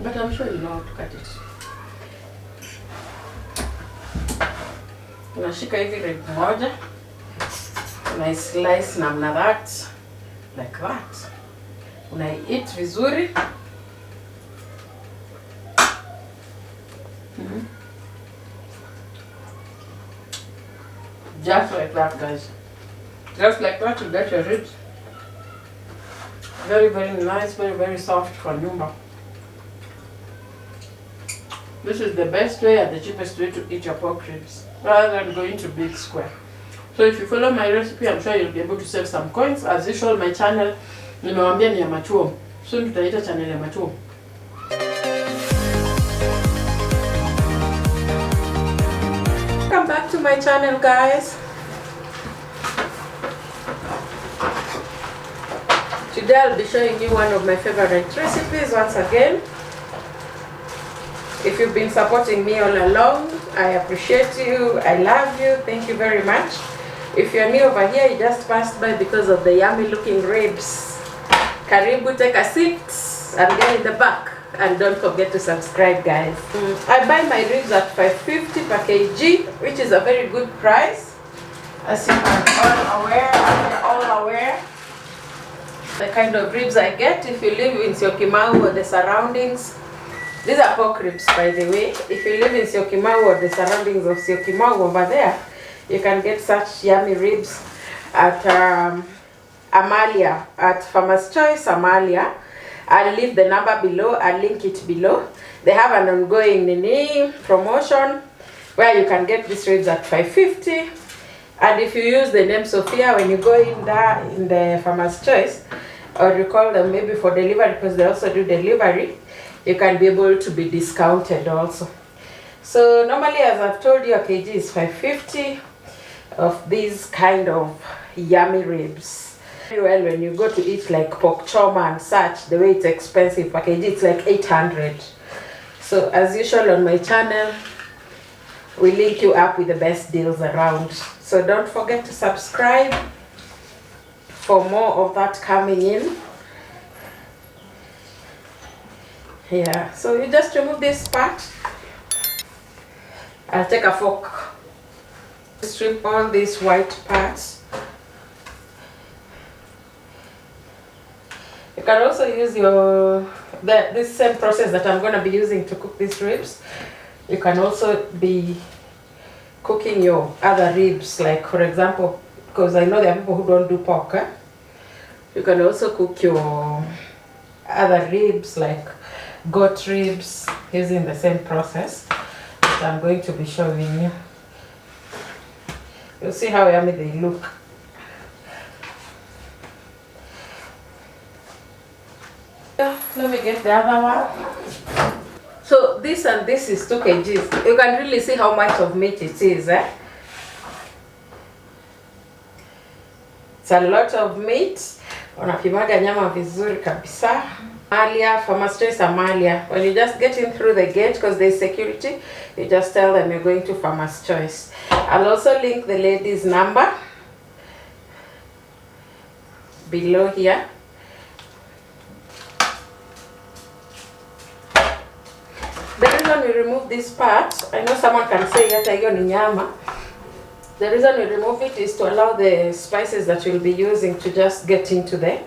But I'm sure you know how to cut it. Unashika hivi rib moja, unaislice namna that, like that. Unai-eat vizuri. Just like that, guys. Just like that, you get your ribs. Very, very nice, very, very soft for nyumba. This is the best way and the cheapest way to eat your pork ribs, rather than going to Big Square. So if you follow my recipe, I'm sure you'll be able to save some coins. As usual, my channel, nimewambia ni ya Machuom. Soon tutaita channel ya Machuom. Welcome back to my channel, guys. Today I'll be showing you one of my favorite recipes once again. If you've been supporting me all along, I appreciate you, I love you, thank you very much. If you're new over here, you just passed by because of the yummy looking ribs. Karibu, take a seat and get in the back. And don't forget to subscribe, guys. I buy my ribs at $5.50 per kg, which is a very good price. As you are all aware, the kind of ribs I get if you live in Syokimau or the surroundings. These are pork ribs, by the way. If you live in Syokimau or the surroundings of Syokimau over there, you can get such yummy ribs at Amalia, at Farmer's Choice Amalia. I'll leave the number below, I'll link it below. They have an ongoing promotion where you can get these ribs at $5.50. And if you use the name Sophia when you go in there in the Farmer's Choice, or you call them maybe for delivery, because they also do delivery, you can be able to be discounted also. So normally, as I've told you, a kg is $5.50 of these kind of yummy ribs. Very well, when you go to eat like pork choma and such, the way it's expensive per kg, it's like $800. So as usual on my channel, we link you up with the best deals around. So don't forget to subscribe for more of that coming in. Yeah, so you just remove this part. I'll take a fork, strip all these white parts. You can also use this same process that I'm going to be using to cook these ribs. You can also be cooking your other ribs, like for example, because I know there are people who don't do pork. You can also cook your other ribs like goat ribs using the same process that I'm going to be showing you. You'll see how yummy they look. Let me get the other one. So this and this is 2 kgs. You can really see how much of meat it is. It's a lot of meat. Unapimaga nyama vizuri kabisa. Amalia, Farmer's Choice Amalia. When you just get in through the gate, because there's security, you just tell them you're going to Farmer's Choice. I'll also link the lady's number below here. The reason we remove this part, I know someone can say yata hiyo ni nyama. The reason we remove it is to allow the spices that you'll be using to just get into the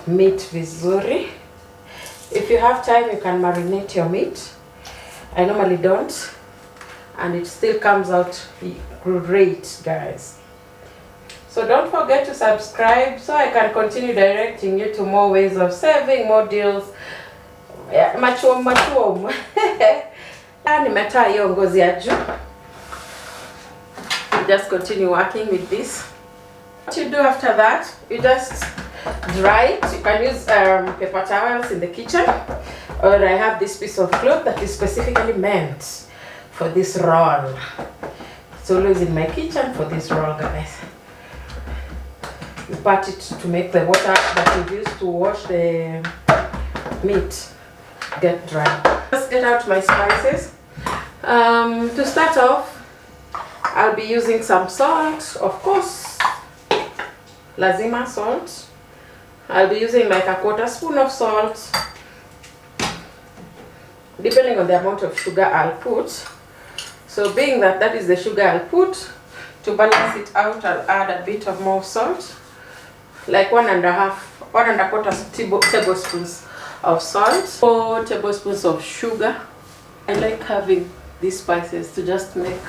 meat vizuri. If you have time, you can marinate your meat. I normally don't, and it still comes out great, guys. So don't forget to subscribe so I can continue directing you to more ways of saving, more deals. Yeah, Machuom. Nimetoa hiyo ngozi ya juu. Just continue working with this. What you do after that, you just dry it. You can use paper towels in the kitchen, or I have this piece of cloth that is specifically meant for this roll. It's always in my kitchen for this roll, guys. You pat it to make the water that you use to wash the meat get dry. Let's get out my spices. To start off, I'll be using some salt, of course, lazima salt. I'll be using like a 1/4 spoon of salt. depending on the amount of sugar I'll put. So being that that is the sugar I'll put, to balance it out, I'll add a bit of more salt, like 1.25 tablespoons of salt, 4 tablespoons of sugar. I like having these spices to just make.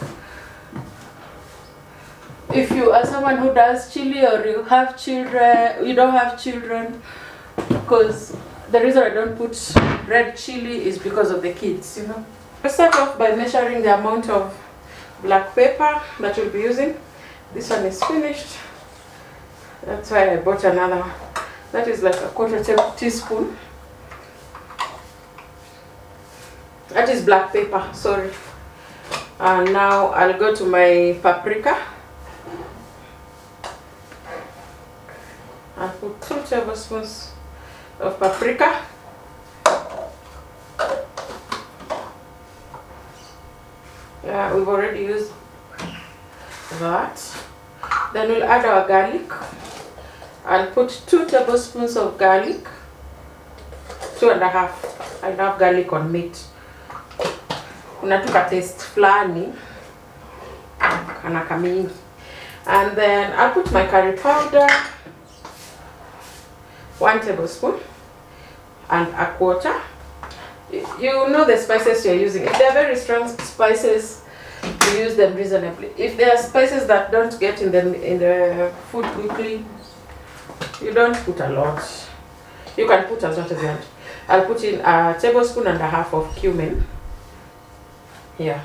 If you are someone who does chili, or you have children, you don't have children, because the reason I don't put red chili is because of the kids, you know. I start off by measuring the amount of black pepper that we'll be using. This one is finished. That's why I bought another one. That is like a 1/4 teaspoon. That is black pepper, sorry. And now I'll go to my paprika. I'll put 2 tablespoons of paprika. Yeah, we've already used that. Then we'll add our garlic. I'll put 2 tablespoons of garlic. 2.5. I love garlic on meat. Unatuka taste flani kana kamingi. And then I'll put my curry powder, 1 tablespoon and 1/4. You know the spices you're using. If they're very strong spices, you use them reasonably. If there are spices that don't get in the food quickly, you don't put a lot. You can put as much as you want. I'll put in 1.5 tablespoons of cumin here.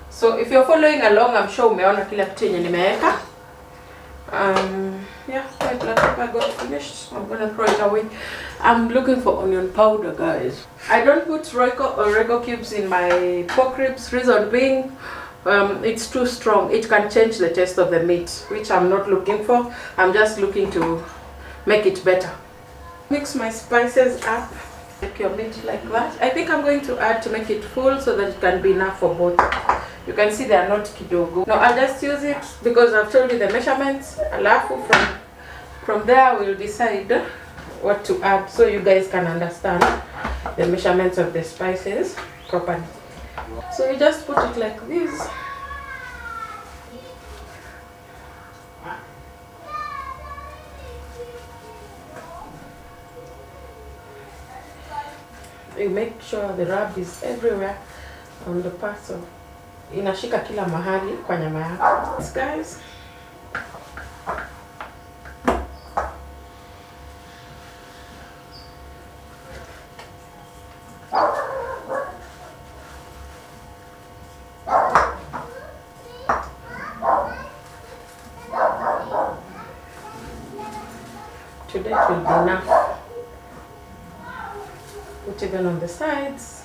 So if you're following along, I'm sure umeona kila kitu yenye nimeweka. Yeah, my black pepper got finished. I'm gonna throw it away. I'm looking for onion powder, guys. I don't put Royco cubes in my pork ribs. Reason being, it's too strong. It can change the taste of the meat, which I'm not looking for. I'm just looking to make it better. Mix my spices up. Make your meat like that. I think I'm going to add to make it full so that it can be enough for both. You can see they are not kidogo. No, I'll just use it because I've told you the measurements. Alafu from there we'll decide what to add so you guys can understand the measurements of the spices properly. So you just put it like this. You make sure the rub is everywhere on the parts of inashika kila mahali kwa nyama yako. Guys, today it will be enough. Put even on the sides.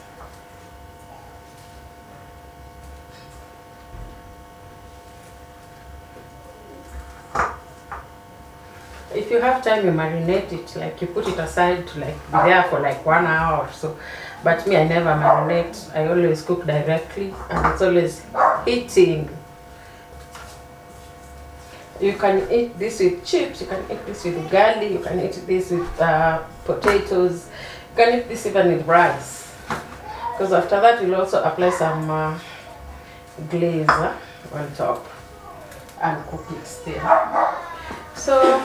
If you have time, you marinate it, like you put it aside to like be there for like 1 hour or so. But me, I never marinate. I always cook directly, and it's always eating. You can eat this with chips, you can eat this with garlic, you can eat this with potatoes, you can eat this even with rice. Because after that, you'll also apply some glaze on top and cook it still. So,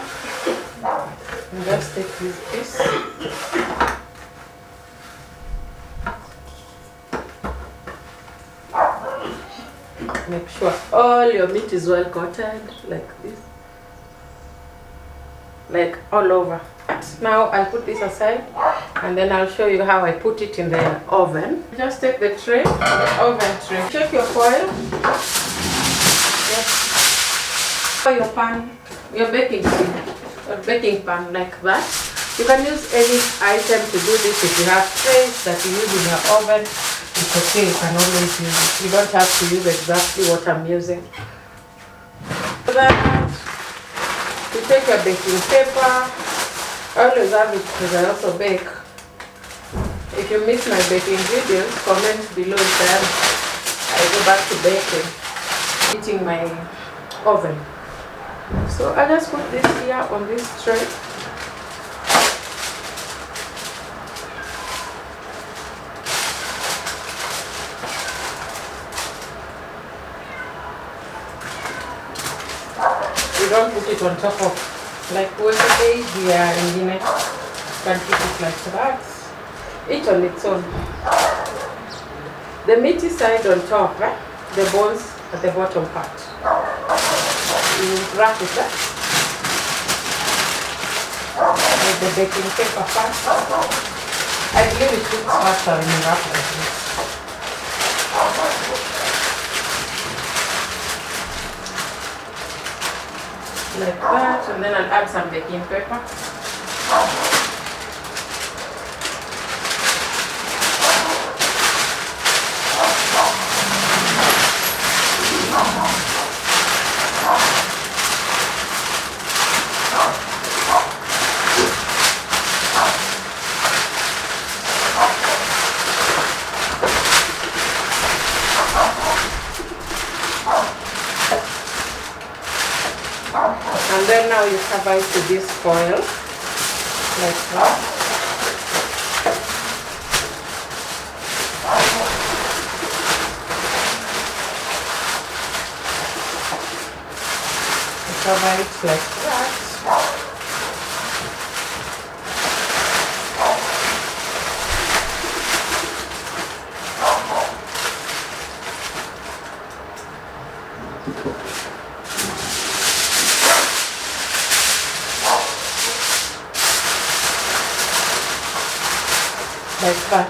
just take this piece. Make sure all your meat is well coated, like this. Like all over. Now I'll put this aside and then I'll show you how I put it in the oven. Just take the tray, the oven tray. Check your foil. Yes. Your pan, your baking pan like that. You can use any item to do this. If you have trays that you use in your oven, it's okay, you can always use it. You don't have to use exactly what I'm using. So that you take your baking paper. I always have it because I also bake. If you miss my baking videos, comment below then I go back to baking, heating my oven. So I just put this here on this tray. put it on top of, like uweke ya ingine. Can keep it like that. Each on its own. The meaty side on top, the bones at the bottom part. You wrap it up with the baking paper first. I believe it looks faster when you wrap like this. Like that, and then I'll add some baking paper. And then now you cover it with this foil, like that. You cover it like that. Like that.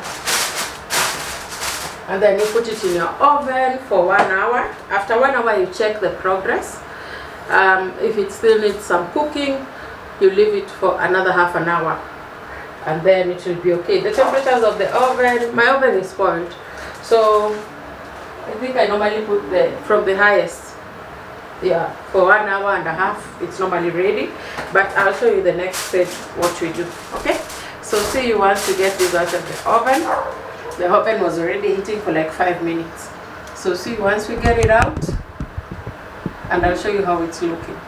And then you put it in your oven for 1 hour. After 1 hour you check the progress. If it still needs some cooking, you leave it for another half an hour and then it will be okay. The temperatures of the oven, my oven is spoiled, so I think I normally put from the highest, yeah, for 1 hour and a half it's normally ready, but I'll show you the next step what we do. Okay, so see you once you get this out of the oven. The oven was already heating for like 5 minutes, so see you once we get it out and I'll show you how it's looking.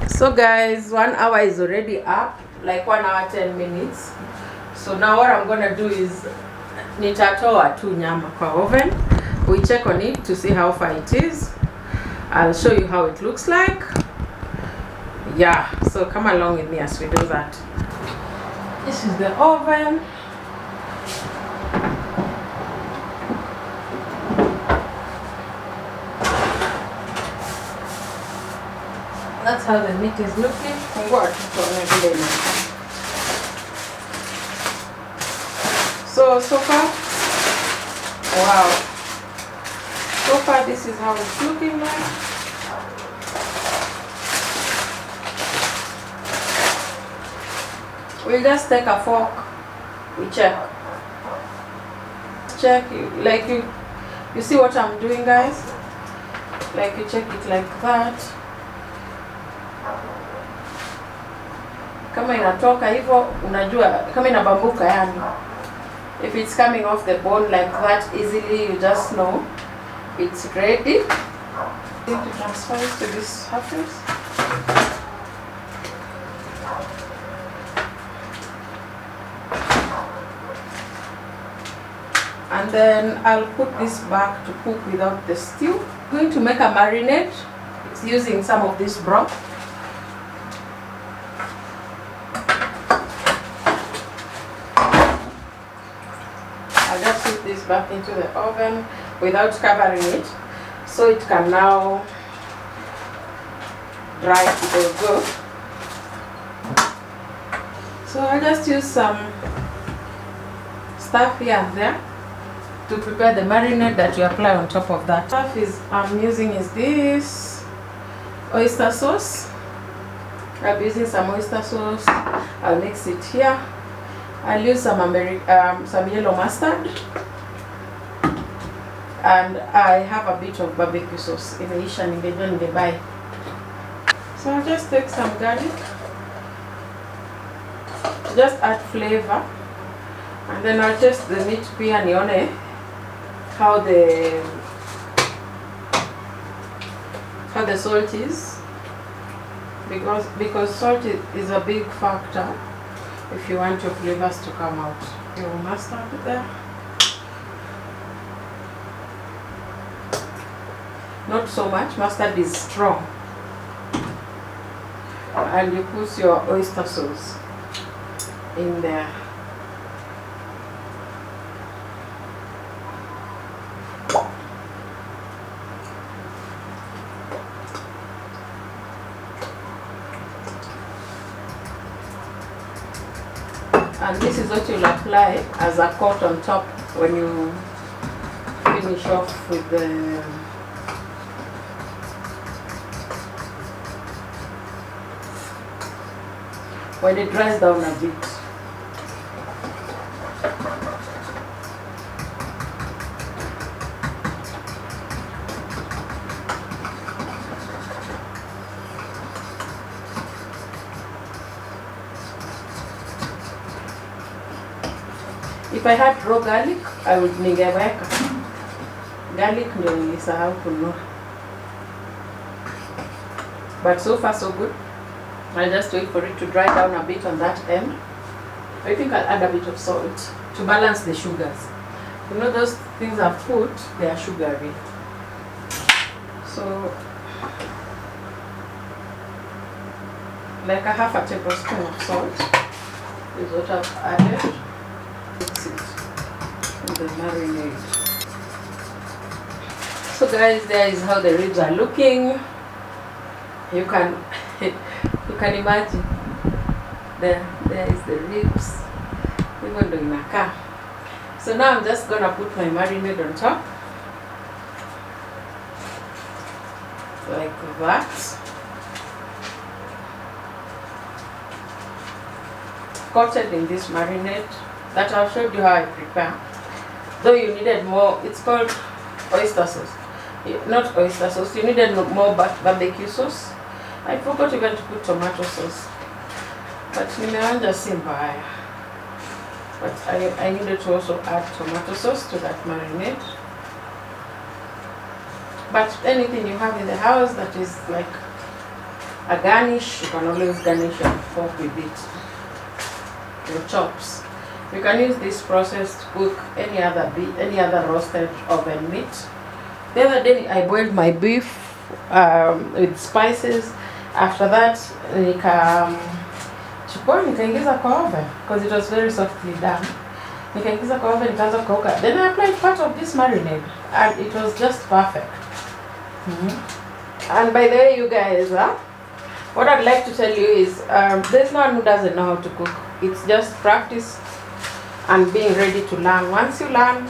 So guys, 1 hour is already up, like 1 hour 10 minutes. So now what I'm gonna do is nitatoa tu nyama kwa oven. We check on it to see how far it is. I'll show you how it looks like. Yeah, so come along with me as we do that. This is the oven. That's how the meat is looking. So far, wow. So far this is how it's looking like. We'll just take a fork, we check, like you see what I'm doing, guys? Like you check it like that. Kama inatoka hivyo, unajua kama inabambuka yani. If it's coming off the bone like that easily, you just know it's ready. I need to transfer it to this surface. And then I'll put this back to cook without the stew. I'm going to make a marinade using some of this broth. I'll just put this back into the oven without covering it, so it can now dry to go. So I'll just use some stuff here and there to prepare the marinade that you apply on top of that. Stuff I'm using is this oyster sauce. I'll be using some oyster sauce. I'll mix it here. I'll use some yellow mustard, and I have a bit of barbecue sauce in the buy. So I'll just take some garlic, just add flavor, and then I'll test the meat pia nione how the salt is, because salt is a big factor if you want your flavors to come out. Your mustard there. Not so much, mustard is strong. and you put your oyster sauce in there. And this is what you'll apply as a coat on top when you finish off with the when it dries down a bit. If I had raw garlic, I would ningeweka garlic, ndio nilisahau kununua. But so far so good. I'll just wait for it to dry down a bit on that end. I think I'll add a bit of salt to balance the sugars. You know those things I've put, they are sugary. So like a half a tablespoon of salt is what I've added. Mix it in the marinade. So guys, there is how the ribs are looking. You can imagine there is the ribs, even though in a car. So now I'm just gonna put my marinade on top like that, coated in this marinade that I've showed you how I prepare. Though you needed more, it's called oyster sauce, not oyster sauce, you needed more barbecue sauce. I forgot even to put tomato sauce, but nimeonja si mbaya. But I needed to also add tomato sauce to that marinade. But anything you have in the house that is like a garnish, you can always garnish your fork with it, your chops. You can use this process to cook any other roasted oven meat. The other day I boiled my beef with spices. After that, nikaingiza kwa oven because it was very softly done. Nikaingiza kwa oven, nikaanza kuoka. Then I applied part of this marinade, and it was just perfect. And by the way, you guys, what I'd like to tell you is, there's no one who doesn't know how to cook. It's just practice and being ready to learn. Once you learn,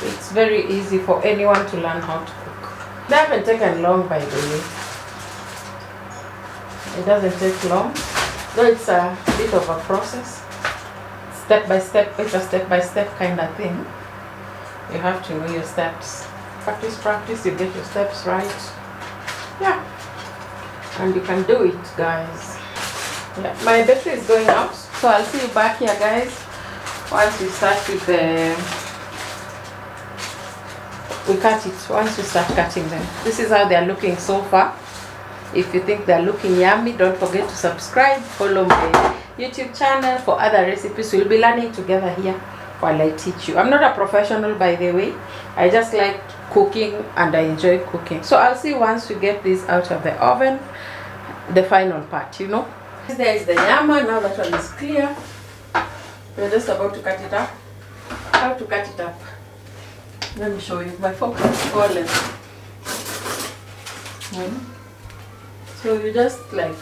it's very easy for anyone to learn how to cook. They haven't taken long, by the way. It doesn't take long, though it's a bit of a process. Step by step, it's a step-by-step kind of thing. You have to know your steps. Practice, you get your steps right. Yeah, and you can do it, guys. Yeah, my battery is going out, so I'll see you back here, guys, once we start with once we start cutting them. This is how they are looking so far. If you think they're looking yummy, don't forget to subscribe, follow my YouTube channel for other recipes. We'll be learning together here while I teach you. I'm not a professional, by the way. I just like cooking and I enjoy cooking. So I'll see once we get this out of the oven, the final part, you know. There is the nyama. Now that one is clear. We're just about to cut it up. How to cut it up? Let me show you. My fork is fallen. So you just like,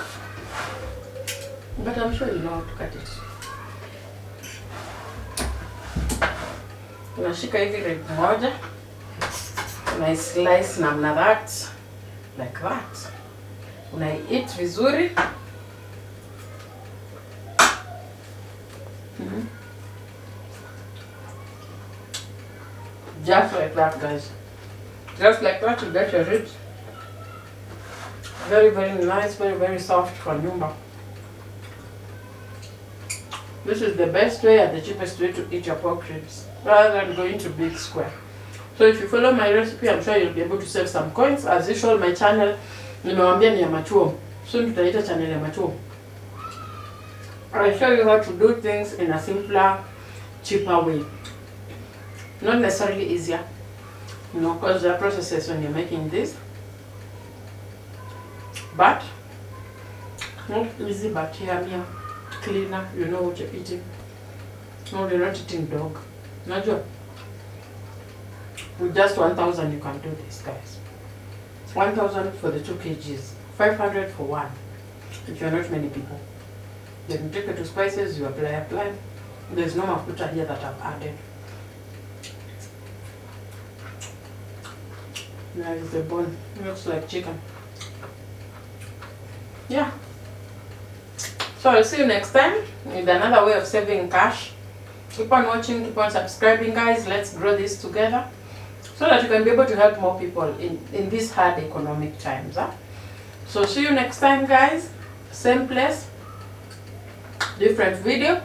but I'm sure you know how to cut it. Unashika hivi rib moja, una slice namna that, like that. Unai-eat vizuri. Just like that, guys. Just like that, you get your ribs. Very, very nice, very, very soft for nyumba. This is the best way and the cheapest way to eat your pork ribs, rather than going to big square. So if you follow my recipe, I'm sure you'll be able to save some coins. As usual, my channel, nimewambia ni ya machuo. Soon tutaita channel ya machuo. I'll show you how to do things in a simpler, cheaper way. Not necessarily easier, you know, because there are processes when you're making this. But Not easy, but yeah, cleaner. You know what you're eating. No, you're not eating dog. Not sure. With just 1,000, you can do this, guys. 1,000 for the 2 kgs. 500 for one. If you're not many people. Then you take it to spices, you apply. There's no mafuta here that I've added. There is the bone. It looks like chicken. Yeah. So I'll see you next time with another way of saving cash. Keep on watching, keep on subscribing, guys. Let's grow this together so that you can be able to help more people in these hard economic times. Huh? So see you next time, guys. Same place, different video.